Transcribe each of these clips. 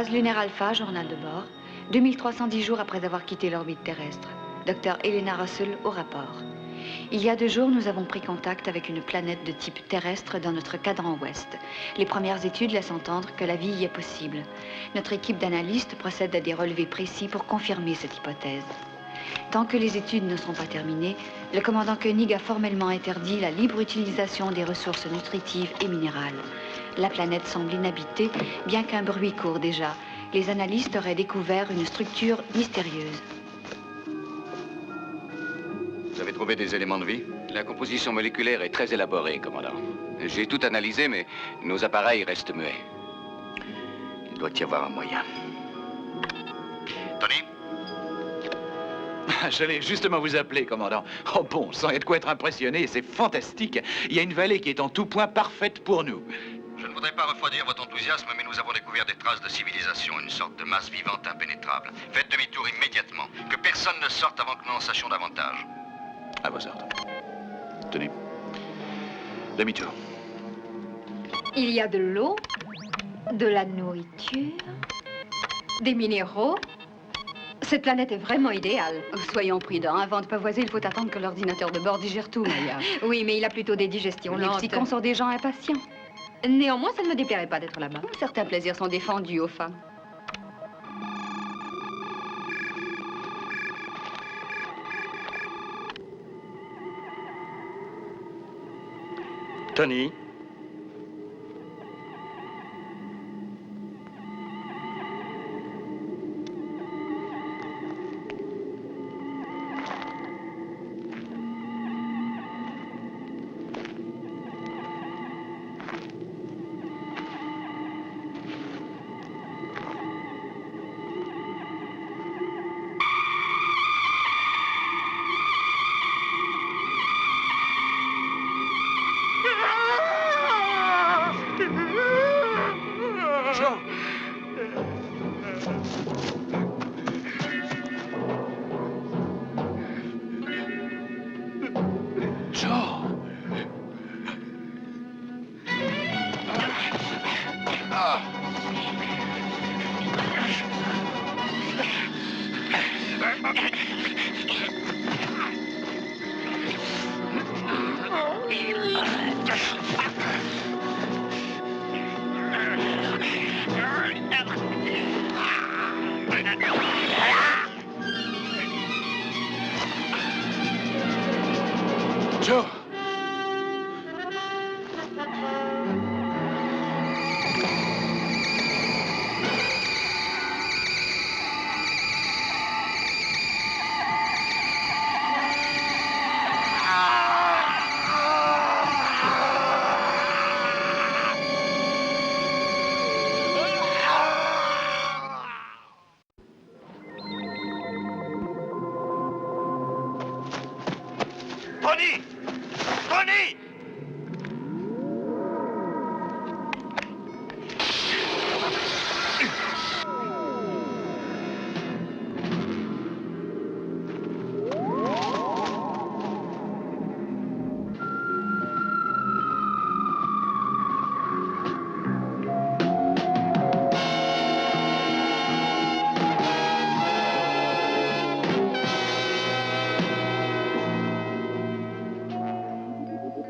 Phase lunaire alpha, journal de bord. 2310 jours après avoir quitté l'orbite terrestre. Docteur Elena Russell au rapport. Il y a 2 jours, nous avons pris contact avec une planète de type terrestre dans notre cadran ouest. Les premières études laissent entendre que la vie y est possible. Notre équipe d'analystes procède à des relevés précis pour confirmer cette hypothèse. Tant que les études ne seront pas terminées, le commandant Koenig a formellement interdit la libre utilisation des ressources nutritives et minérales. La planète semble inhabitée, bien qu'un bruit court déjà. Les analystes auraient découvert une structure mystérieuse. Vous avez trouvé des éléments de vie? La composition moléculaire est très élaborée, commandant. J'ai tout analysé, mais nos appareils restent muets. Il doit y avoir un moyen. Tony? J'allais justement vous appeler, commandant. Oh bon, sans être quoi être impressionné, c'est fantastique. Il y a une vallée qui est en tout point parfaite pour nous. Je ne voudrais pas refroidir votre enthousiasme, mais nous avons découvert des traces de civilisation, une sorte de masse vivante impénétrable. Faites demi-tour immédiatement. Que personne ne sorte avant que nous en sachions davantage. À vos ordres. Tenez. Demi-tour. Il y a de l'eau, de la nourriture, des minéraux. Cette planète est vraiment idéale. Soyons prudents. Avant de pavoiser, il faut attendre que l'ordinateur de bord digère tout, Maya. Oui, mais il a plutôt des digestions Les lentes. psychons sont des gens impatients. Néanmoins, ça ne me déplairait pas d'être là-bas. Certains plaisirs sont défendus aux femmes. Tony? Joe! Tony! Tony!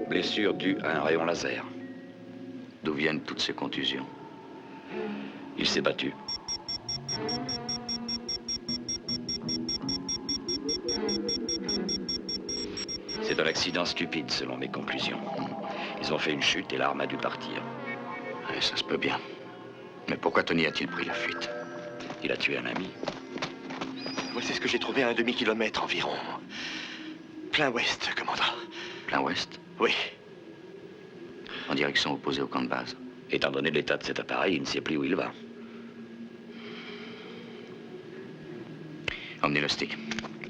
Blessure due à un rayon laser. D'où viennent toutes ces contusions? Il s'est battu. C'est un accident stupide, selon mes conclusions. Ils ont fait une chute et l'arme a dû partir. Ouais, ça se peut bien. Mais pourquoi Tony a-t-il pris la fuite? Il a tué un ami. Voici ce que j'ai trouvé à 1 demi-kilomètre environ. Plein ouest, commandant. Plein ouest? Oui. En direction opposée au camp de base. Étant donné l'état de cet appareil, il ne sait plus où il va. Emmenez le stick.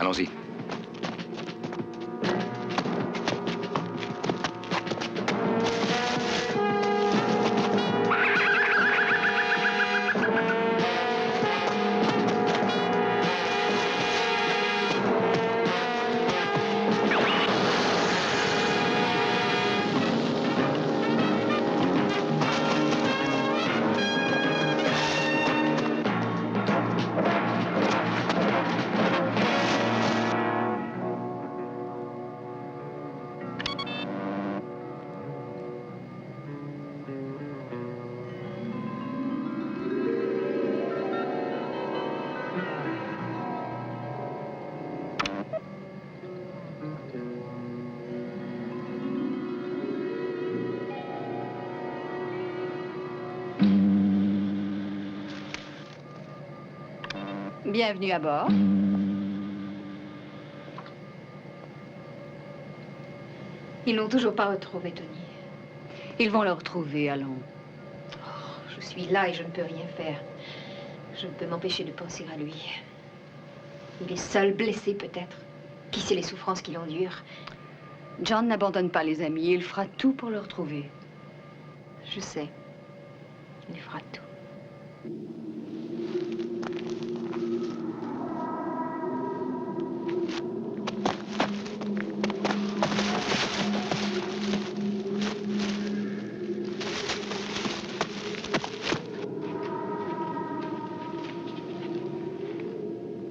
Allons-y. Bienvenue à bord. Ils n'ont toujours pas retrouvé Tony. Ils vont le retrouver, allons. Je suis là et je ne peux rien faire. Je ne peux m'empêcher de penser à lui. Il est seul, blessé peut-être. Qui sait les souffrances qu'il endure? John n'abandonne pas les amis. Il fera tout pour le retrouver. Je sais. Il fera tout.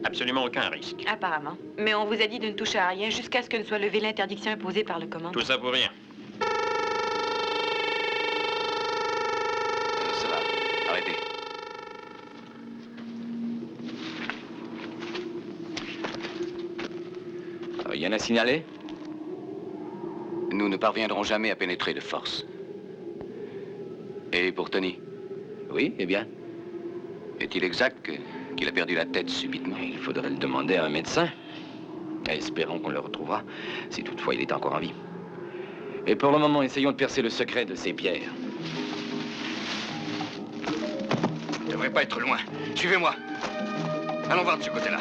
Absolument aucun risque. Apparemment. Mais on vous a dit de ne toucher à rien jusqu'à ce que ne soit levée l'interdiction imposée par le commandant. Tout ça pour rien. Ça va. Arrêtez. Rien à signaler? Nous ne parviendrons jamais à pénétrer de force. Et pour Tony? Oui, eh bien. Est-il exact qu'il a perdu la tête subitement? Il faudrait le demander à un médecin. Et espérons qu'on le retrouvera, si toutefois il est encore en vie. Et pour le moment, essayons de percer le secret de ces pierres. Je ne devrais pas être loin. Suivez-moi. Allons voir de ce côté-là.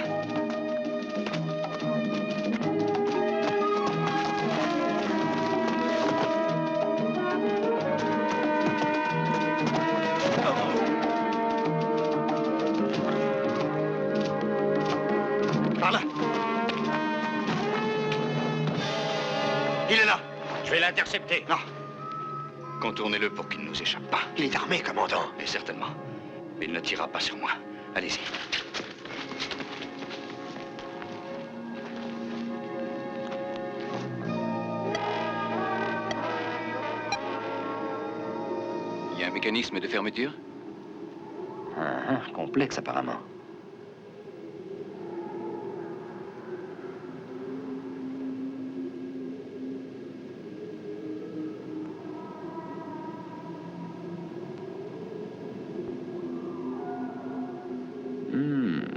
Par là. Il est là. Je vais l'intercepter. Non. Contournez-le pour qu'il ne nous échappe pas. Il est armé, commandant. Et certainement. Mais il ne tirera pas sur moi. Allez-y. Il y a un mécanisme de fermeture? Complexe apparemment.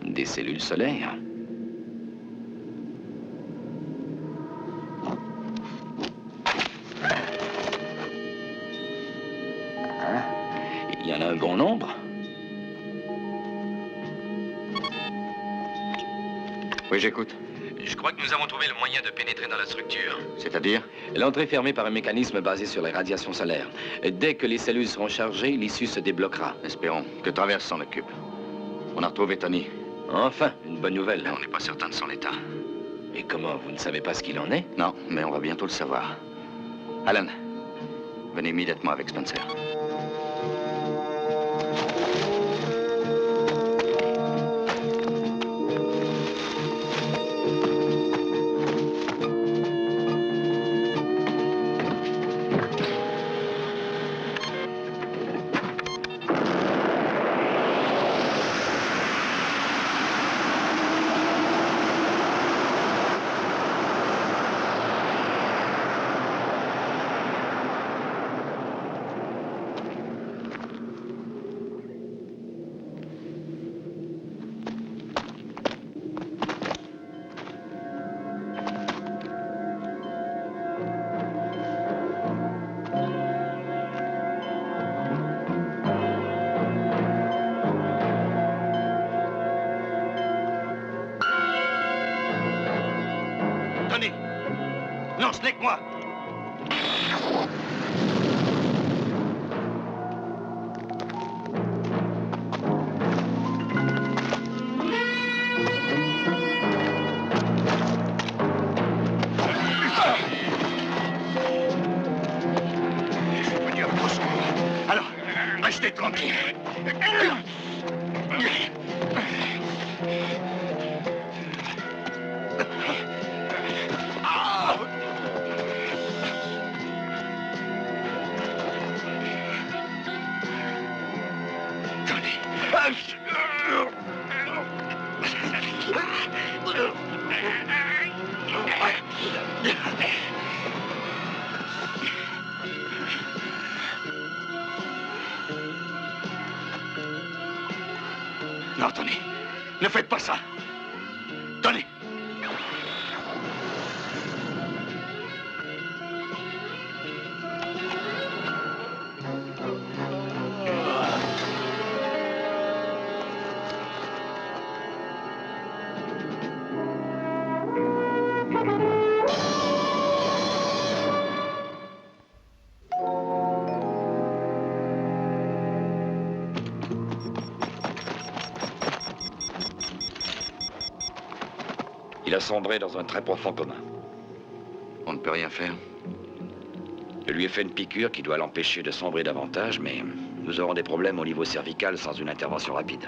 Des cellules solaires. Il y en a un bon nombre. Oui, j'écoute. Je crois que nous avons trouvé le moyen de pénétrer dans la structure. C'est-à-dire? L'entrée est fermée par un mécanisme basé sur les radiations solaires. Dès que les cellules seront chargées, l'issue se débloquera. Espérons que Travers s'en occupe. On a retrouvé Tony. Enfin, une bonne nouvelle. Mais on n'est pas certain de son état. Et comment, vous ne savez pas ce qu'il en est? Non, mais on va bientôt le savoir. Alan, venez immédiatement avec Spencer. Tony! Non, ce n'est que moi! Je suis venu à votre secours. Alors, restez tranquille. Non, Tony. Ne faites pas ça. Donnez. Il a sombré dans un très profond coma. On ne peut rien faire. Je lui ai fait une piqûre qui doit l'empêcher de sombrer davantage, mais nous aurons des problèmes au niveau cervical sans une intervention rapide.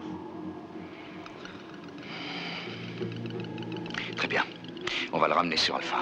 Très bien. On va le ramener sur Alpha.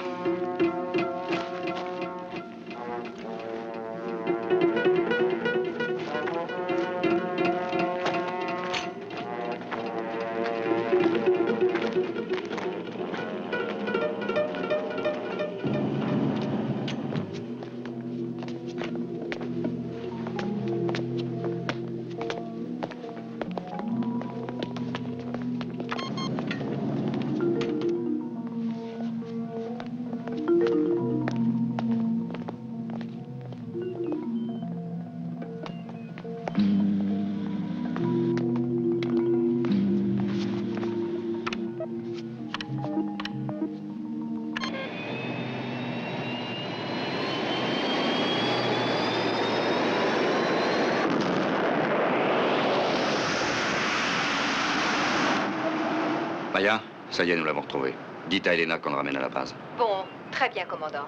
Maya, ça y est, nous l'avons retrouvé. Dites à Elena qu'on le ramène à la base. Bon, très bien, commandant.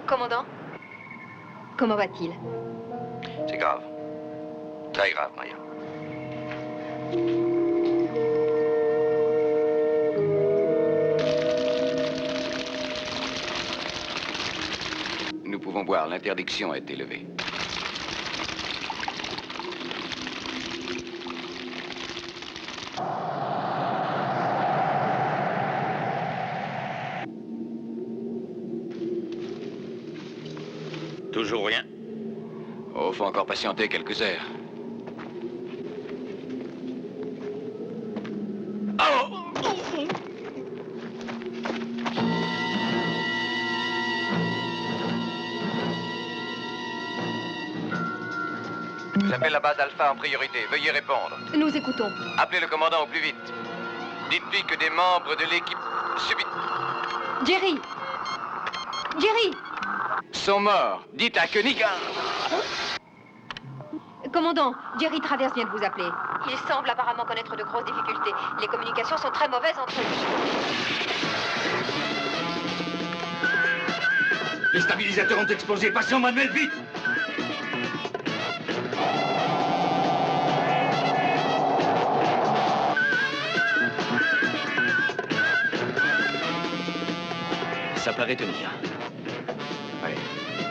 Commandant? Comment va-t-il? C'est grave. Très grave, Maya. Nous pouvons voir, l'interdiction a été levée. Toujours rien. Oh, faut encore patienter quelques heures. J'appelle la base Alpha en priorité. Veuillez répondre. Nous écoutons. Appelez le commandant au plus vite. Dites-lui que des membres de l'équipe subit Jerry! Jerry! sont morts. Dites à Koenig. Commandant, Jerry Travers vient de vous appeler. Il semble apparemment connaître de grosses difficultés. Les communications sont très mauvaises entre eux. Les stabilisateurs ont explosé. Passez en manuel, vite. Ça paraît tenir. Oui.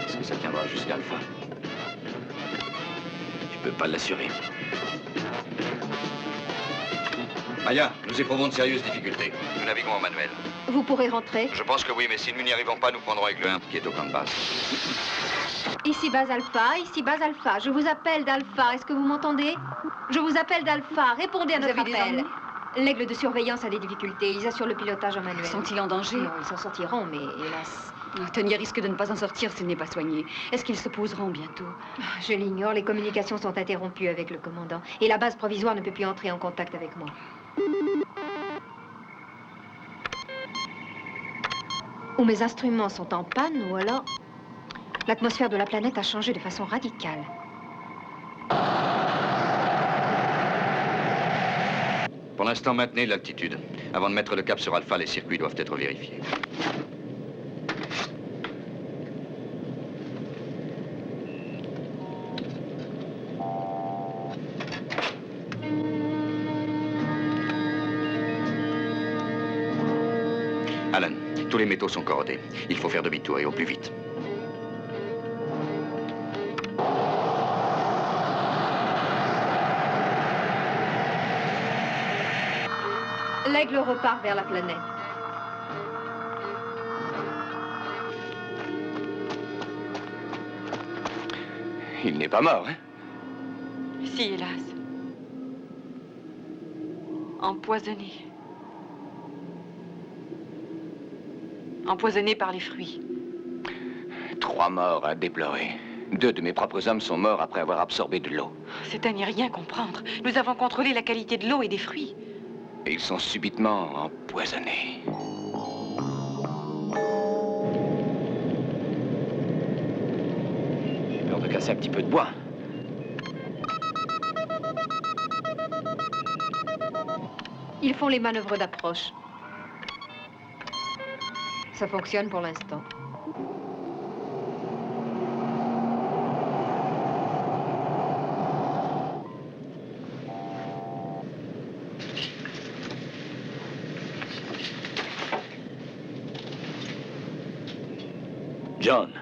Est-ce que ça tiendra jusqu'à Alpha? Je peux pas l'assurer. Maya, nous éprouvons de sérieuses difficultés. Nous naviguons en manuel. Vous pourrez rentrer. Je pense que oui, mais si nous n'y arrivons pas, nous prendrons Aigle 1, qui est au camp de base. Ici base Alpha, ici base Alpha. Je vous appelle d'Alpha. Est-ce que vous m'entendez? Je vous appelle d'Alpha. Répondez à notre appel. L'aigle de surveillance a des difficultés. Ils assurent le pilotage en manuel. Sont-ils en danger? Non, ils s'en sortiront, mais hélas. Tony risque de ne pas en sortir s'il n'est pas soigné. Est-ce qu'ils se poseront bientôt? Je l'ignore. Les communications sont interrompues avec le commandant. Et la base provisoire ne peut plus entrer en contact avec moi. Ou mes instruments sont en panne, ou alors l'atmosphère de la planète a changé de façon radicale. Pour l'instant, maintenez l'altitude. Avant de mettre le cap sur Alpha, les circuits doivent être vérifiés. Alan, tous les métaux sont corrodés. Il faut faire demi-tour et au plus vite. L'aigle repart vers la planète. Il n'est pas mort, hein? Si, hélas. Empoisonné. empoisonné par les fruits. 3 morts à déplorer. 2 de mes propres hommes sont morts après avoir absorbé de l'eau. C'est à n'y rien comprendre. Nous avons contrôlé la qualité de l'eau et des fruits. Et ils sont subitement empoisonnés. J'ai peur de casser un petit peu de bois. Ils font les manœuvres d'approche. Ça fonctionne pour l'instant. John.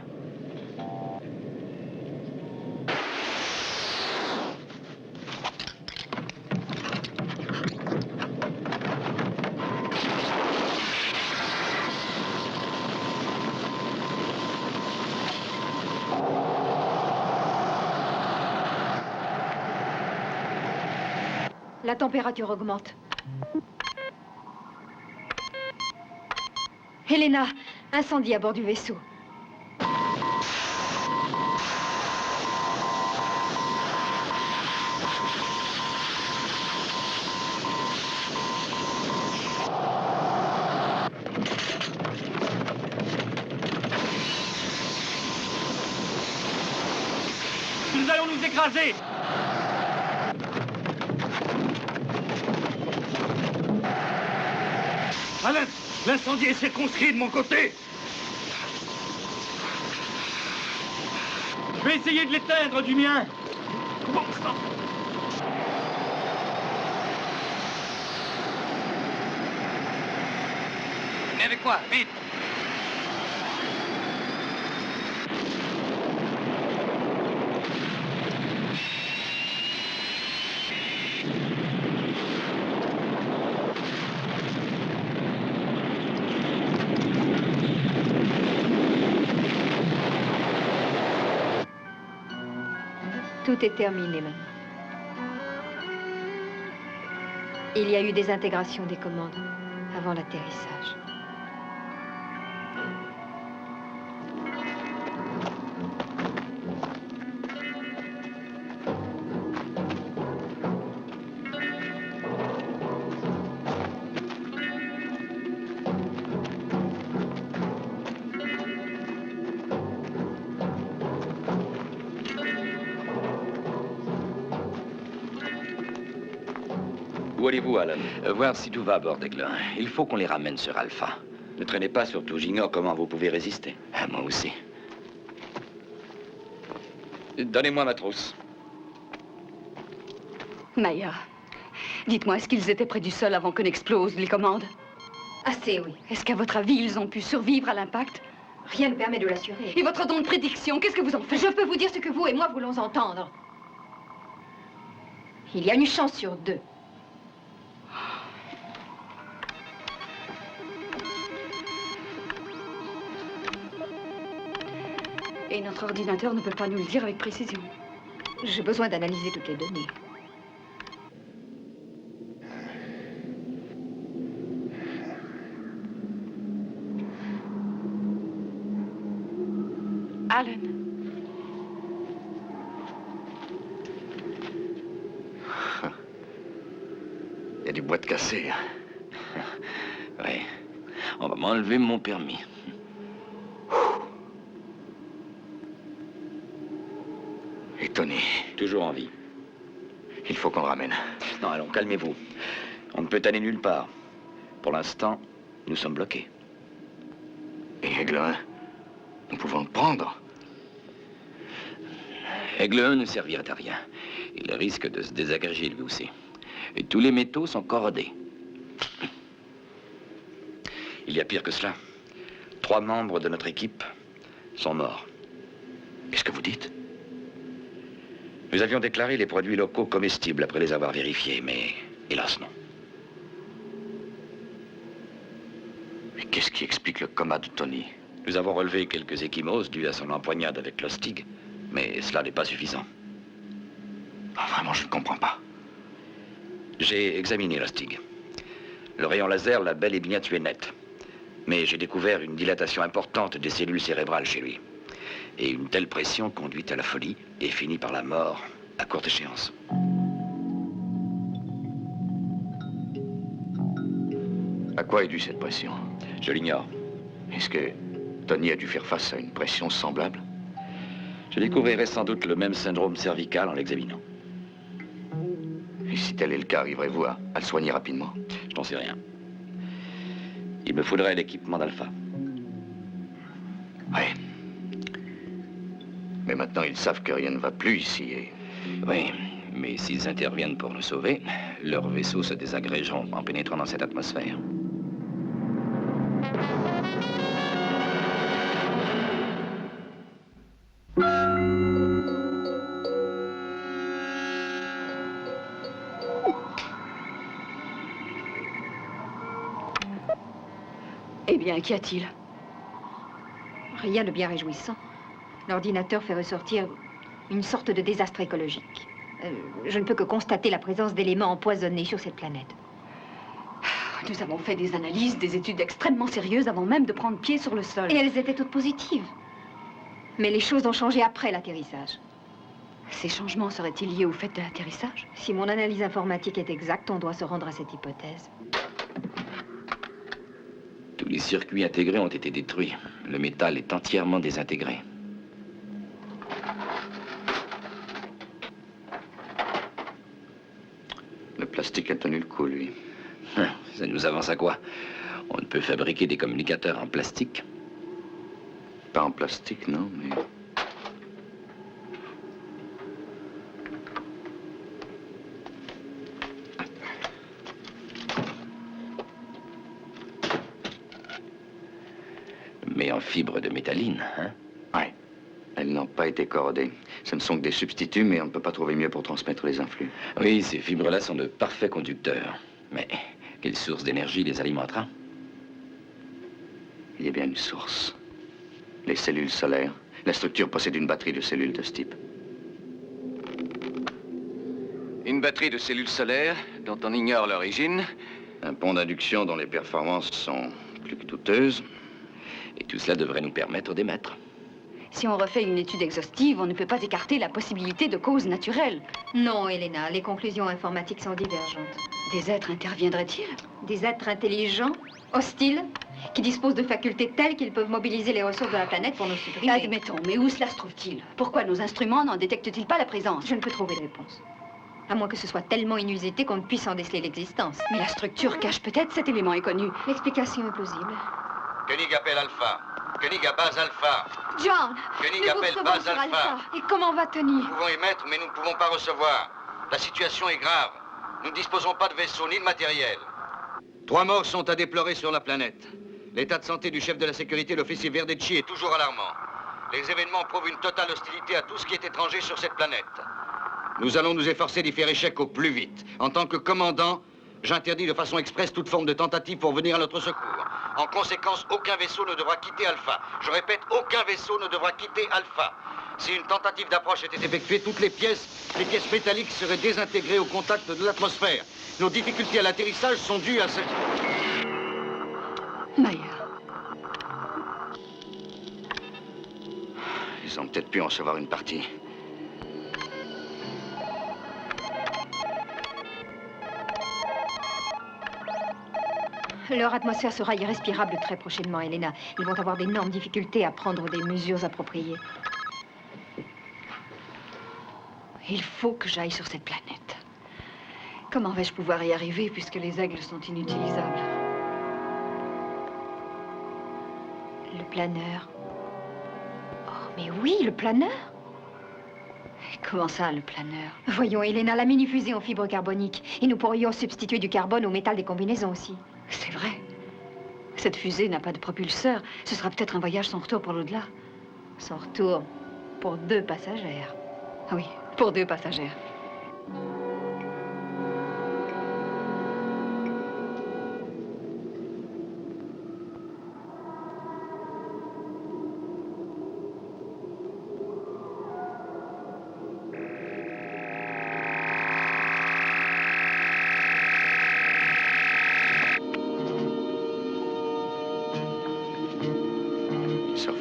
La température augmente. Helena, incendie à bord du vaisseau. Nous allons nous écraser! Alain, l'incendie est circonscrit de mon côté. Je vais essayer de l'éteindre du mien. Bon sang. Venez avec moi, vite! Tout est terminé maintenant. Il y a eu des intégrations des commandes avant l'atterrissage. Où allez-vous, Alan? Voir si tout va à bord d'Aiglun. Il faut qu'on les ramène sur Alpha. Ne traînez pas surtout, j'ignore comment vous pouvez résister. Ah, moi aussi. Donnez-moi ma trousse. Maya, dites-moi, est-ce qu'ils étaient près du sol avant qu'on explose les commandes? Assez, oui. Est-ce qu'à votre avis, ils ont pu survivre à l'impact? Rien ne permet de l'assurer. Et votre don de prédiction, qu'est-ce que vous en faites? Je peux vous dire ce que vous et moi voulons entendre. Il y a une chance sur 2. Et notre ordinateur ne peut pas nous le dire avec précision. J'ai besoin d'analyser toutes les données. Alan. Il y a des boîtes cassées. Oui. On va m'enlever mon permis. Et Tony? Toujours en vie. Il faut qu'on le ramène. Non, allons, calmez-vous. On ne peut aller nulle part. Pour l'instant, nous sommes bloqués. Et Aiglun? Nous pouvons le prendre. Aigle 1 ne servirait à rien. Il risque de se désagréger lui aussi. Et tous les métaux sont corrodés. Il y a pire que cela. 3 membres de notre équipe sont morts. Qu'est-ce que vous dites? Nous avions déclaré les produits locaux comestibles après les avoir vérifiés, mais hélas non. Mais qu'est-ce qui explique le coma de Tony? Nous avons relevé quelques ecchymoses dues à son empoignade avec l'Ostig, mais cela n'est pas suffisant. Ah, vraiment, je ne comprends pas. J'ai examiné l'Ostig. Le rayon laser l'a bel et bien tué net. Mais j'ai découvert une dilatation importante des cellules cérébrales chez lui. Et une telle pression conduit à la folie et finit par la mort à courte échéance. À quoi est due cette pression? Je l'ignore. Est-ce que Tony a dû faire face à une pression semblable? Je découvrirai sans doute le même syndrome cervical en l'examinant. Et si tel est le cas, arriverez-vous à le soigner rapidement? Je n'en sais rien. Il me faudrait l'équipement d'Alpha. Oui. Mais maintenant, ils savent que rien ne va plus ici et... Oui, mais s'ils interviennent pour nous sauver, leurs vaisseaux se désagrégeront en pénétrant dans cette atmosphère. Eh bien, qu'y a-t-il? Rien de bien réjouissant. L'ordinateur fait ressortir une sorte de désastre écologique. Je ne peux que constater la présence d'éléments empoisonnés sur cette planète. Nous avons fait des analyses, des études extrêmement sérieuses avant même de prendre pied sur le sol. Et elles étaient toutes positives. Mais les choses ont changé après l'atterrissage. Ces changements seraient-ils liés au fait de l'atterrissage? Si mon analyse informatique est exacte, on doit se rendre à cette hypothèse. Tous les circuits intégrés ont été détruits. Le métal est entièrement désintégré. Le plastique a tenu le coup, lui. Ça nous avance à quoi? On ne peut fabriquer des communicateurs en plastique. Pas en plastique, non, mais... Mais en fibre de métalline, hein? Ouais. Elles n'ont pas été corrodées. Ce ne sont que des substituts, mais on ne peut pas trouver mieux pour transmettre les influx. Oui, ces fibres-là sont de parfaits conducteurs. Mais quelle source d'énergie les alimentera? Il y a bien une source. Les cellules solaires. La structure possède une batterie de cellules de ce type. Une batterie de cellules solaires dont on ignore l'origine. Un pont d'induction dont les performances sont plus que douteuses. Et tout cela devrait nous permettre d'émettre. Si on refait une étude exhaustive, on ne peut pas écarter la possibilité de causes naturelles. Non, Elena, les conclusions informatiques sont divergentes. Des êtres interviendraient-ils? Des êtres intelligents, hostiles, qui disposent de facultés telles qu'ils peuvent mobiliser les ressources de la planète pour nous supprimer. Admettons, mais où cela se trouve-t-il? Pourquoi nos instruments n'en détectent-ils pas la présence? Je ne peux trouver de réponse. À moins que ce soit tellement inusité qu'on ne puisse en déceler l'existence. Mais la structure cache peut-être cet élément inconnu. L'explication est plausible. Koenig appelle Alpha. Koenig à base Alpha. John! Koenig nous appelle vous base recevons sur Alpha. Et comment va Tony? Nous pouvons émettre, mais nous ne pouvons pas recevoir. La situation est grave. Nous ne disposons pas de vaisseau ni de matériel. 3 morts sont à déplorer sur la planète. L'état de santé du chef de la sécurité, l'officier Verdecci, est toujours alarmant. Les événements prouvent une totale hostilité à tout ce qui est étranger sur cette planète. Nous allons nous efforcer d'y faire échec au plus vite. En tant que commandant, j'interdis de façon expresse toute forme de tentative pour venir à notre secours. En conséquence, aucun vaisseau ne devra quitter Alpha. Je répète, aucun vaisseau ne devra quitter Alpha. Si une tentative d'approche était effectuée, toutes les pièces métalliques seraient désintégrées au contact de l'atmosphère. Nos difficultés à l'atterrissage sont dues à ce... Mayer. Ils ont peut-être pu en recevoir une partie. Leur atmosphère sera irrespirable très prochainement, Elena. Ils vont avoir d'énormes difficultés à prendre des mesures appropriées. Il faut que j'aille sur cette planète. Comment vais-je pouvoir y arriver puisque les aigles sont inutilisables? Le planeur. Oh, mais oui, le planeur. Comment ça, le planeur? Voyons, Elena, la mini-fusée en fibre carbonique. Et nous pourrions substituer du carbone au métal des combinaisons aussi. C'est vrai. Cette fusée n'a pas de propulseur. Ce sera peut-être un voyage sans retour pour l'au-delà. Sans retour pour 2 passagères. Ah oui, pour 2 passagères.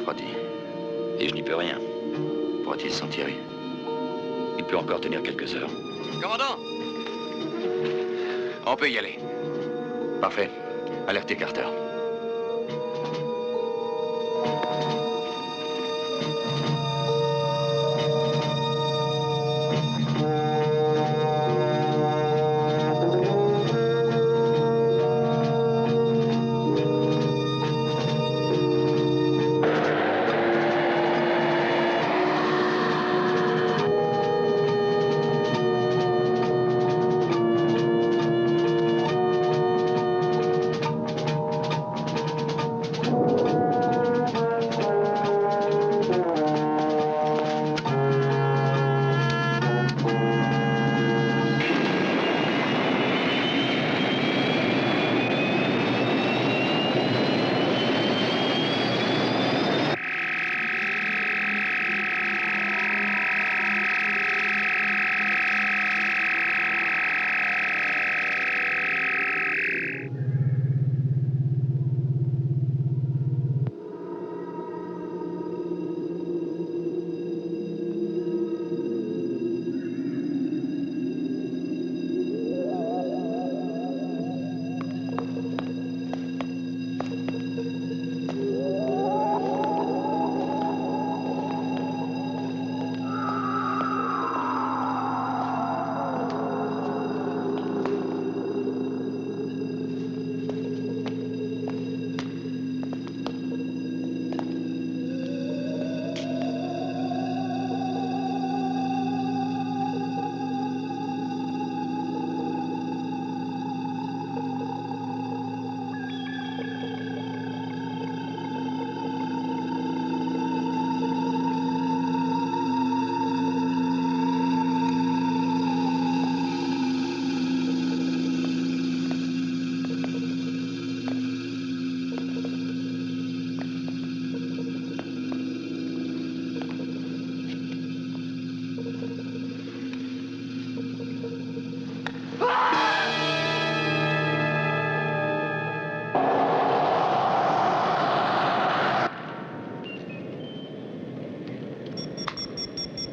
refroidi. Et je n'y peux rien. Pourra-t-il s'en tirer? Il peut encore tenir quelques heures. Commandant! On peut y aller. Parfait. Alertez Carter.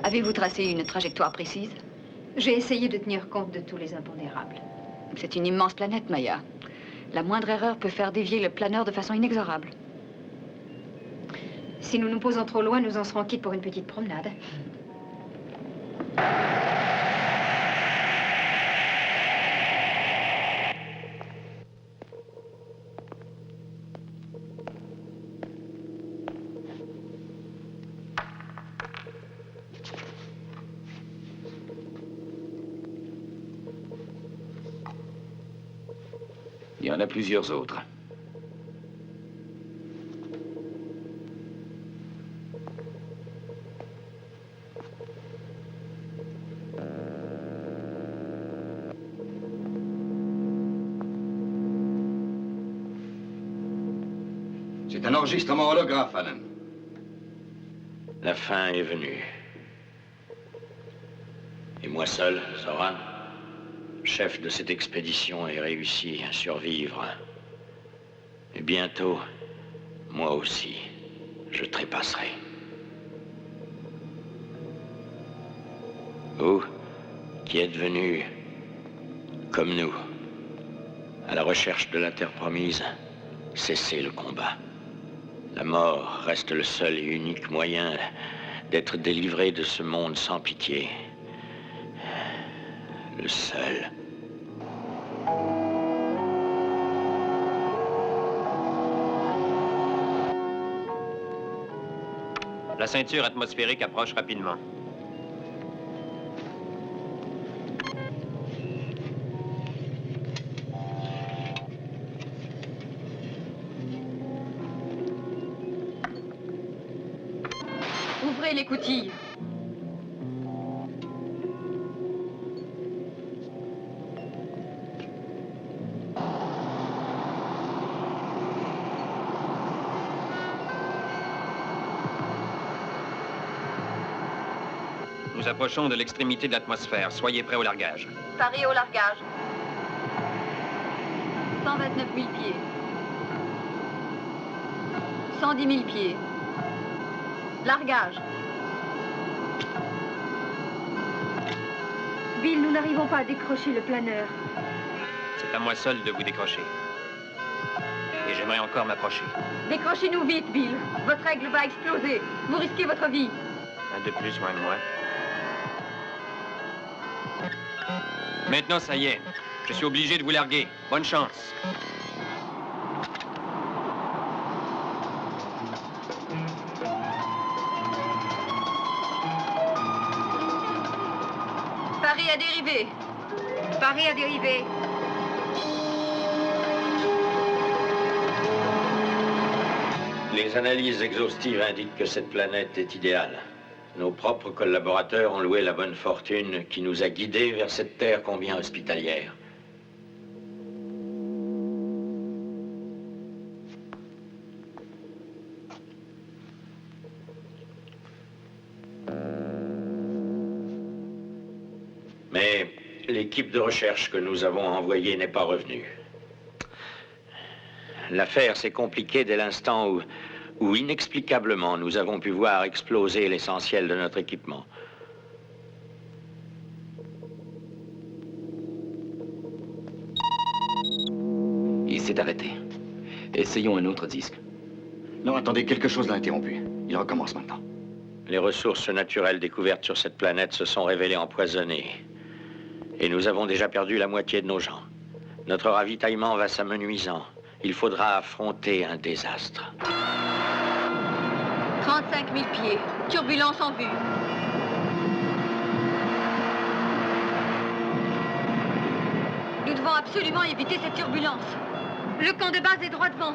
Avez-vous tracé une trajectoire précise? J'ai essayé de tenir compte de tous les impondérables. C'est une immense planète, Maya. La moindre erreur peut faire dévier le planeur de façon inexorable. Si nous nous posons trop loin, nous en serons quittes pour une petite promenade. Il y en a plusieurs autres. C'est un enregistrement holographe, Alan. La fin est venue. Et moi seul, Zoran, chef de cette expédition, ai réussi à survivre. Et bientôt, moi aussi, je trépasserai. Vous, qui êtes venus, comme nous, à la recherche de la terre promise, cessez le combat. La mort reste le seul et unique moyen d'être délivré de ce monde sans pitié. Le seul. La ceinture atmosphérique approche rapidement. Ouvrez l'écoutille. Nous approchons de l'extrémité de l'atmosphère. Soyez prêts au largage. Paré au largage. 129 000 pieds. 110 000 pieds. Largage. Bill, nous n'arrivons pas à décrocher le planeur. C'est à moi seul de vous décrocher. Et j'aimerais encore m'approcher. Décrochez-nous vite, Bill. Votre aigle va exploser. Vous risquez votre vie. Un de plus, loin de moi. Maintenant, ça y est. Je suis obligé de vous larguer. Bonne chance. Paris à dériver. Paris à dériver. Les analyses exhaustives indiquent que cette planète est idéale. Nos propres collaborateurs ont loué la bonne fortune qui nous a guidés vers cette terre combien hospitalière. Mais l'équipe de recherche que nous avons envoyée n'est pas revenue. L'affaire s'est compliquée dès l'instant où inexplicablement nous avons pu voir exploser l'essentiel de notre équipement. Il s'est arrêté. Essayons un autre disque. Non, attendez, quelque chose l'a interrompu. Il recommence maintenant. Les ressources naturelles découvertes sur cette planète se sont révélées empoisonnées. Et nous avons déjà perdu la moitié de nos gens. Notre ravitaillement va s'amenuisant. Il faudra affronter un désastre. 35 000 pieds. Turbulence en vue. Nous devons absolument éviter cette turbulence. Le camp de base est droit devant.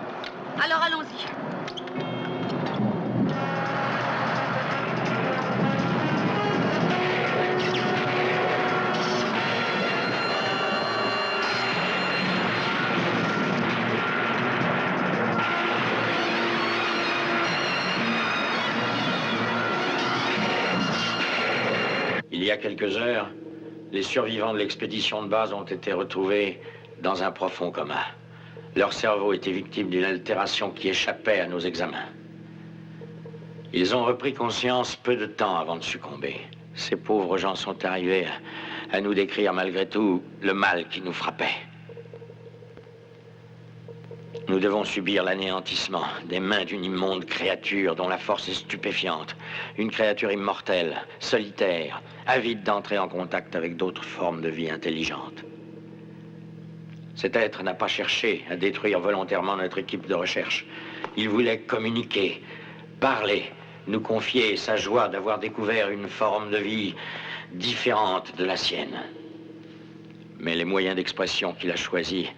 Alors allons-y. Il y a quelques heures, les survivants de l'expédition de base ont été retrouvés dans un profond coma. Leur cerveau était victime d'une altération qui échappait à nos examens. Ils ont repris conscience peu de temps avant de succomber. Ces pauvres gens sont arrivés à nous décrire malgré tout le mal qui nous frappait. Nous devons subir l'anéantissement des mains d'une immonde créature dont la force est stupéfiante. Une créature immortelle, solitaire, avide d'entrer en contact avec d'autres formes de vie intelligentes. Cet être n'a pas cherché à détruire volontairement notre équipe de recherche. Il voulait communiquer, parler, nous confier sa joie d'avoir découvert une forme de vie différente de la sienne. Mais les moyens d'expression qu'il a choisis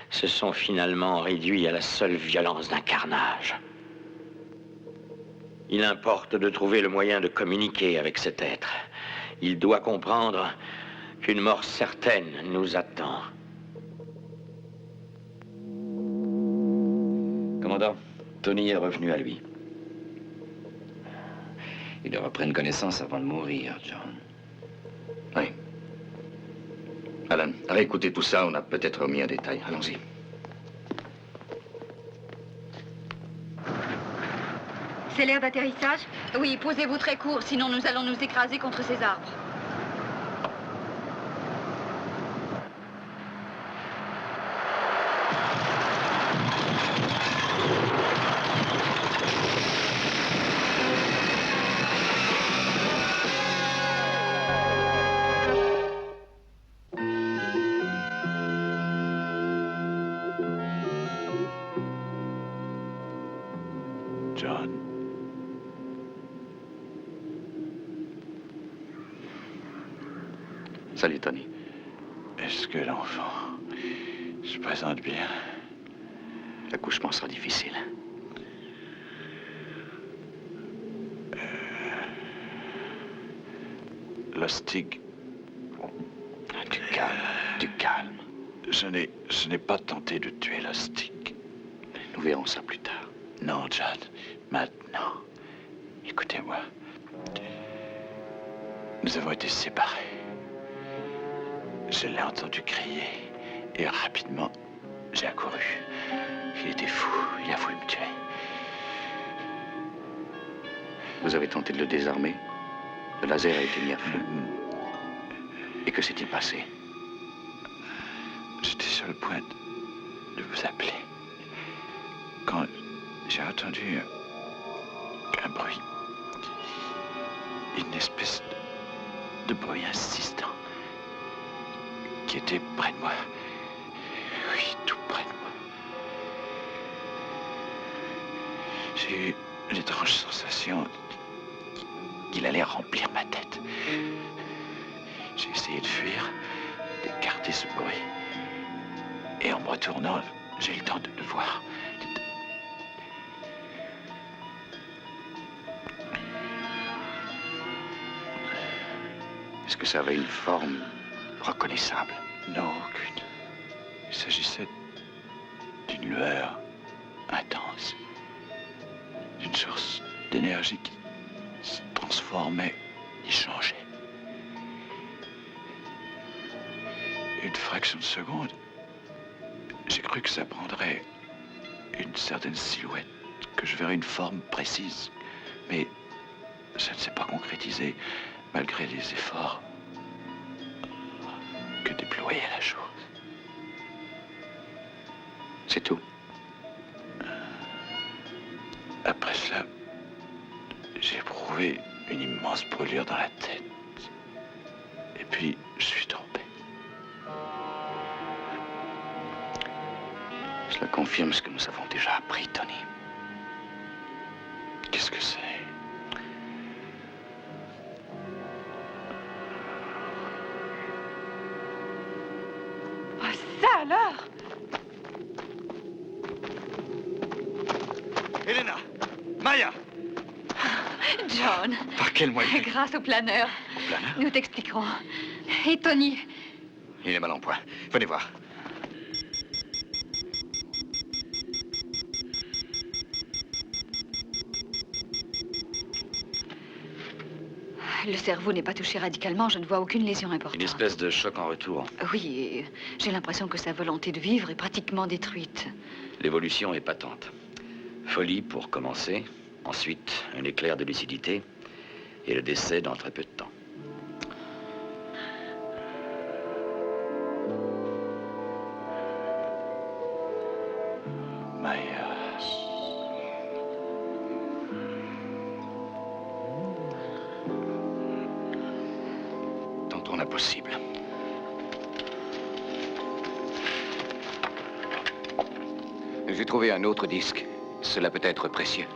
se sont finalement réduits à la seule violence d'un carnage. Il importe de trouver le moyen de communiquer avec cet être. Il doit comprendre qu'une mort certaine nous attend. Commandant, Tony est revenu à lui. Il reprenne connaissance avant de mourir, John. Oui. Alan, réécoutez tout ça, on a peut-être remis un détail. Allons-y. C'est l'air d'atterrissage? Oui, posez-vous très court, sinon nous allons nous écraser contre ces arbres. John. Salut, Tony. Est-ce que l'enfant se présente bien? L'accouchement sera difficile. Lustig. Du calme, du calme. Je n'ai pas tenté de tuer Lustig. Nous verrons ça plus tard. Non, John. Maintenant. Écoutez-moi. Nous avons été séparés. Je l'ai entendu crier. Et rapidement, j'ai accouru. Il était fou. Il a voulu me tuer. Vous avez tenté de le désarmer. Le laser a été mis à feu. Et que s'est-il passé? J'étais sur le point de vous appeler. Quand j'ai entendu un bruit. Une espèce de bruit insistant. Qui était près de moi. Oui, tout près de moi. J'ai eu l'étrange sensation qu'il allait remplir ma tête. J'ai essayé de fuir, d'écarter ce bruit. Et en me retournant, j'ai eu le temps de le voir. Est-ce que ça avait une forme reconnaissable? Non, aucune. Il s'agissait d'une lueur intense. D'une source d'énergie qui se transformait et changeait. Une fraction de seconde, j'ai cru que ça prendrait une certaine silhouette, que je verrais une forme précise. Mais ça ne s'est pas concrétisé, malgré les efforts que déployait la chose. C'est tout. Après cela, j'ai éprouvé une immense brûlure dans la tête. Et puis, je suis tombé. Cela confirme ce que nous avons déjà appris, Tony. Qu'est-ce que c'est? Oh, ça alors? Elena! Maya! John. Par quel moyen? Grâce au planeur. Au planeur? Nous t'expliquerons. Et Tony? Il est mal en point. Venez voir. Le cerveau n'est pas touché radicalement, je ne vois aucune lésion importante. Une espèce de choc en retour. Oui, et j'ai l'impression que sa volonté de vivre est pratiquement détruite. L'évolution est patente. Folie pour commencer, ensuite un éclair de lucidité et le décès dans très peu de temps. Maya. Tentons l'impossible. J'ai trouvé un autre disque. Cela peut être précieux.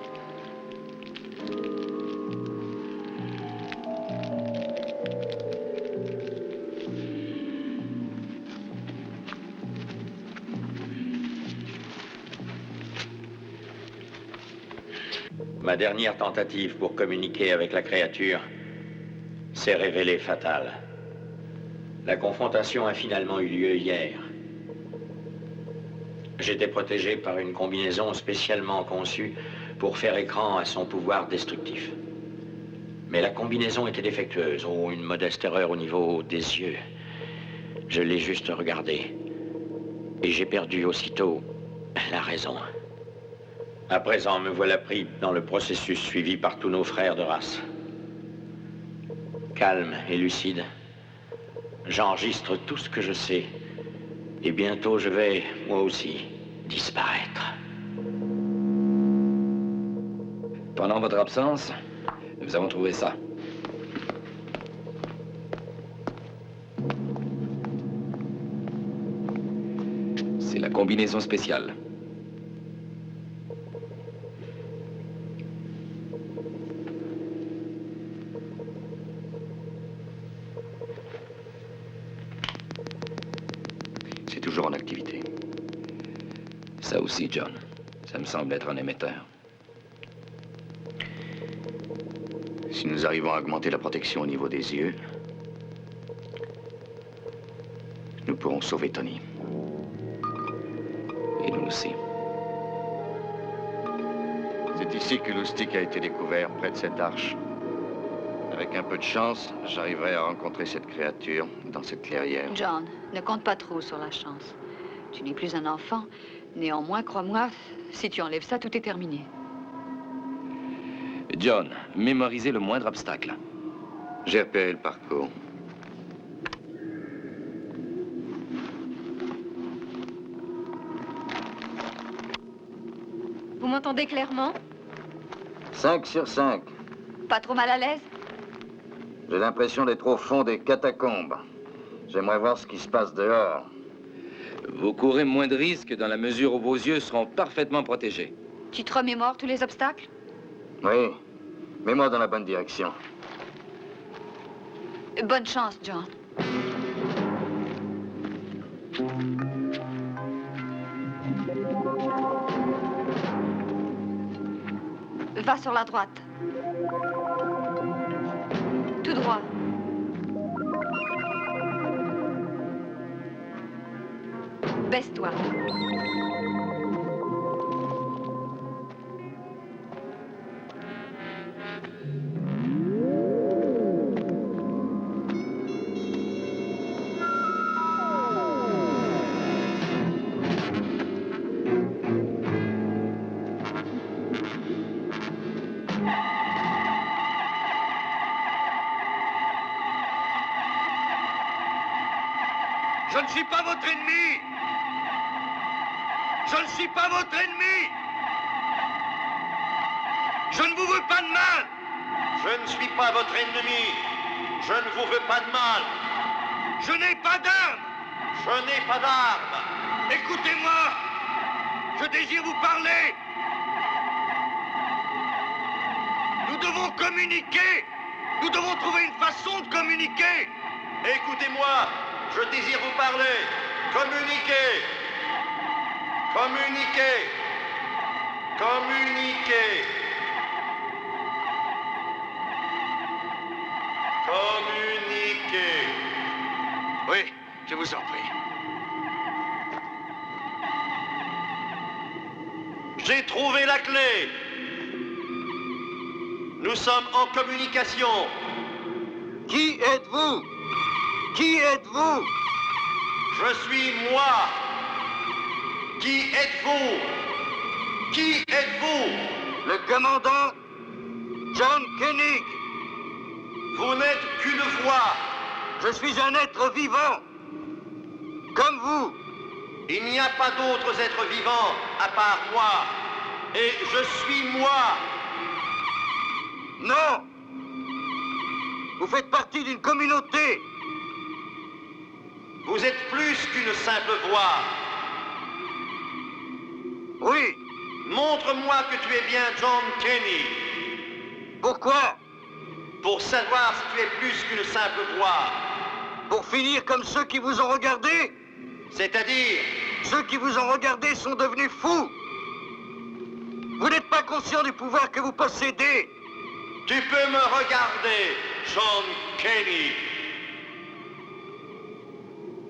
Ma dernière tentative pour communiquer avec la créature s'est révélée fatale. La confrontation a finalement eu lieu hier. J'étais protégé par une combinaison spécialement conçue pour faire écran à son pouvoir destructif. Mais la combinaison était défectueuse. Oh, une modeste erreur au niveau des yeux. Je l'ai juste regardée. Et j'ai perdu aussitôt la raison. À présent, me voilà pris dans le processus suivi par tous nos frères de race. Calme et lucide, j'enregistre tout ce que je sais. Et bientôt, je vais, moi aussi, disparaître. Pendant votre absence, nous avons trouvé ça. C'est la combinaison spéciale. C'est toujours en activité. Ça aussi, John. Ça me semble être un émetteur. Si nous arrivons à augmenter la protection au niveau des yeux, nous pourrons sauver Tony. Et nous aussi. C'est ici que l'oustique a été découvert, près de cette arche. Avec un peu de chance, j'arriverai à rencontrer cette créature dans cette clairière. John, ne compte pas trop sur la chance. Tu n'es plus un enfant. Néanmoins, crois-moi, si tu enlèves ça, tout est terminé. John, mémorisez le moindre obstacle. J'ai repéré le parcours. Vous m'entendez clairement? 5 sur 5. Pas trop mal à l'aise? J'ai l'impression d'être au fond des catacombes. J'aimerais voir ce qui se passe dehors. Vous courez moins de risques dans la mesure où vos yeux seront parfaitement protégés. Tu te remémores tous les obstacles? Oui. Mets-moi dans la bonne direction. Bonne chance, John. Va sur la droite. Tout droit. Baisse-toi. Je ne suis pas votre ennemi! Je ne suis pas votre ennemi! Je ne vous veux pas de mal! Je ne suis pas votre ennemi. Je ne vous veux pas de mal. Je n'ai pas d'armes! Je n'ai pas d'armes. Écoutez-moi! Je désire vous parler! Nous devons communiquer! Nous devons trouver une façon de communiquer! Écoutez-moi, je désire vous parler. Communiquez. Communiquez. Communiquez. Communiquez. Oui, je vous en prie. J'ai trouvé la clé. Nous sommes en communication. Qui êtes-vous? Qui êtes-vous? Je suis moi. Qui êtes-vous? Qui êtes-vous? Le commandant John Koenig. Vous n'êtes qu'une voix. Je suis un être vivant. Comme vous. Il n'y a pas d'autres êtres vivants à part moi. Et je suis moi. Non. Vous faites partie d'une communauté. Vous êtes plus qu'une simple voix. Oui. Montre-moi que tu es bien John Koenig. Pourquoi? Pour savoir si tu es plus qu'une simple voix. Pour finir comme ceux qui vous ont regardé? C'est-à-dire? Ceux qui vous ont regardé sont devenus fous. Vous n'êtes pas conscient du pouvoir que vous possédez. Tu peux me regarder, John Koenig.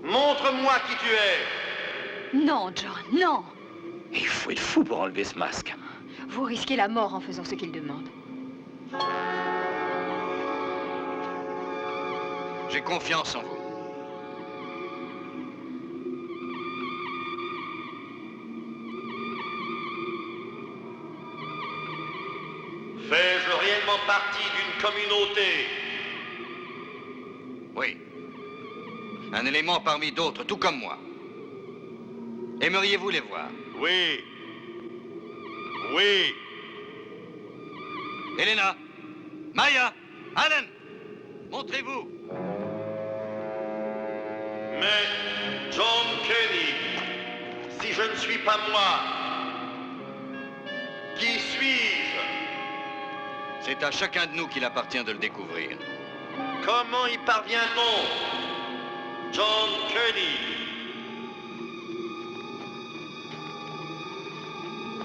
Montre-moi qui tu es. Non, John, non. Il faut être fou pour enlever ce masque. Vous risquez la mort en faisant ce qu'il demande. J'ai confiance en vous. Fais-je réellement partie d'une communauté? Oui. Un élément parmi d'autres, tout comme moi. Aimeriez-vous les voir? Oui. Oui. Elena, Maya, Alan, montrez-vous. Mais, John Koenig, si je ne suis pas moi, qui suis-je? C'est à chacun de nous qu'il appartient de le découvrir. Comment y parvient-on, John Koenig?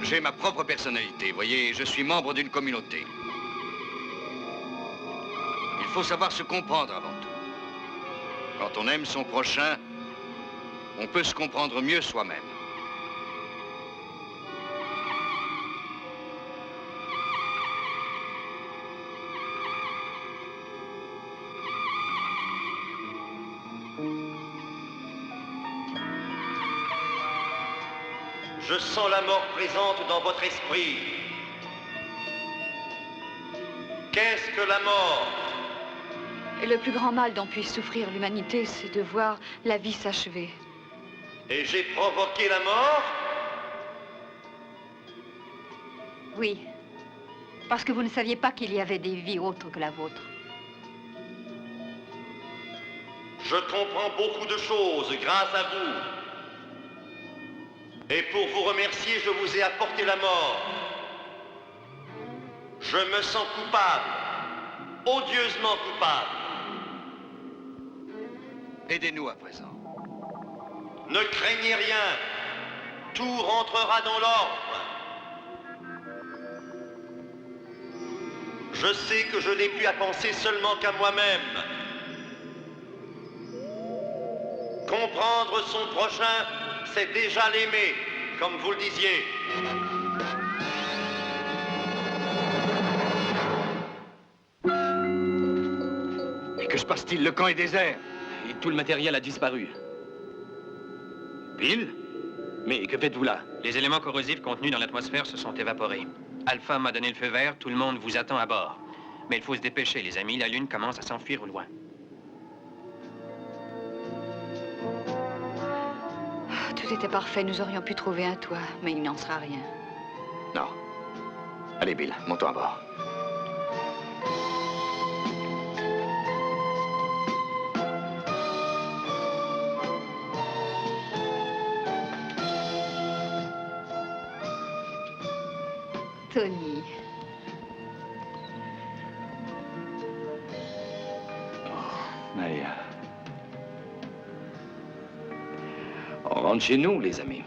J'ai ma propre personnalité, voyez, je suis membre d'une communauté. Il faut savoir se comprendre avant tout. Quand on aime son prochain, on peut se comprendre mieux soi-même. Je sens la mort présente dans votre esprit. Qu'est-ce que la mort? Et le plus grand mal dont puisse souffrir l'humanité, c'est de voir la vie s'achever. Et j'ai provoqué la mort? Oui. Parce que vous ne saviez pas qu'il y avait des vies autres que la vôtre. Je comprends beaucoup de choses grâce à vous. Et pour vous remercier, je vous ai apporté la mort. Je me sens coupable, odieusement coupable. Aidez-nous à présent. Ne craignez rien, tout rentrera dans l'ordre. Je sais que je n'ai plus à penser seulement qu'à moi-même. Comprendre son prochain, c'est déjà l'aimer, comme vous le disiez. Et que se passe-t-il? Le camp est désert. Et tout le matériel a disparu. Bill? Mais que faites-vous là? Les éléments corrosifs contenus dans l'atmosphère se sont évaporés. Alpha m'a donné le feu vert, tout le monde vous attend à bord. Mais il faut se dépêcher, les amis, la Lune commence à s'enfuir au loin. Tout était parfait, nous aurions pu trouver un toit, mais il n'en sera rien. Non. Allez, Bill, montons à bord. Tony. Nadia. On rentre chez nous, les amis.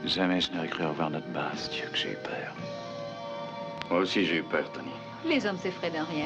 Jamais je n'aurais cru revoir notre base. Dieu que j'ai eu peur. Moi aussi, j'ai eu peur, Tony. Les hommes s'effraient de rien.